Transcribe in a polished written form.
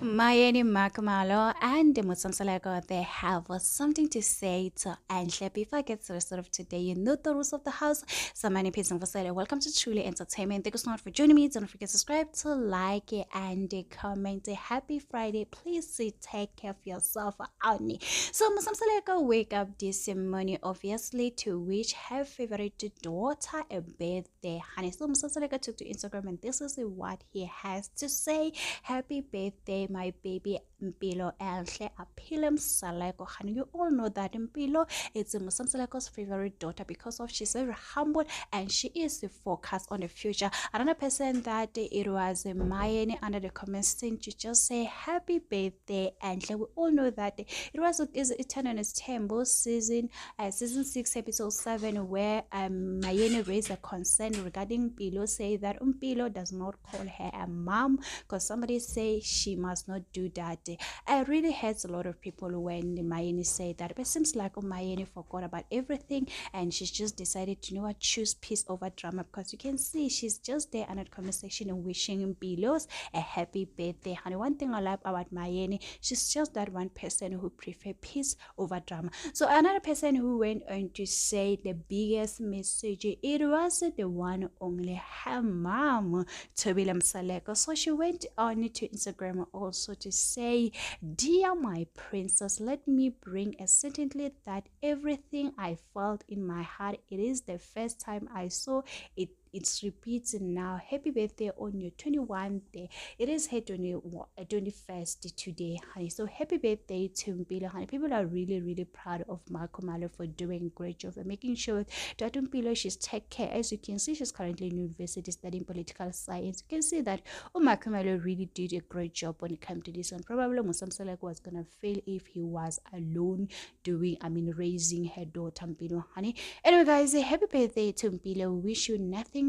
Mayeni, Mamkhumalo, and Musa Mseleku, they have something to say to Enhle. Before I get to the rest of today, you know the rules of the house. So many people for saying welcome to Truly Entertainment. Thank you so much for joining me. Don't forget to subscribe, to like it, and comment. Happy Friday. Please take care of yourself, Annie. So Musa Mseleku wake up this morning, obviously, to wish her favorite daughter a birthday. Honey, so Musa Mseleku took to Instagram, and this is what he has to say. Happy birthday, my baby Mpilo Enhle Apile Mseleku. And you all know that Mpilo is Musa Mseleku's favorite daughter because of she's very humble and she is focused on the future. Another person that it was Mayeni under the comments thing to just say happy birthday Enhle. We all know that it was Eternal in its Temple season 6 episode 7 where Mayeni raised a concern regarding Mpilo, say that Mpilo does not call her a mom because somebody say she must not do that. I really hurt a lot of people when Mayeni said that, but it seems like Mayeni forgot about everything and she's just decided to, choose peace over drama, because you can see she's just there in that conversation and wishing Mpilos a happy birthday. And one thing I love about Mayeni, she's just that one person who prefer peace over drama. So another person who went on to say the biggest message, it was the one only her mom, Musa Mseleku. So she went on to Instagram also to say, dear my princess, let me bring a certainty that everything I felt in my heart, it is the first time I saw it. It's repeating now. Happy birthday on your 21st day. It is her 21st today, honey. So happy birthday to Mpilo, honey. People are really, really proud of Mamkhumalo for doing a great job and making sure that Mpilo, she's take care. As you can see, she's currently in university studying political science. You can see that Mamkhumalo really did a great job when it came to this one. Probably Musa Mseleku was gonna fail if he was alone raising her daughter Mpilo, honey. Anyway, guys, happy birthday to Mpilo. Wish you nothing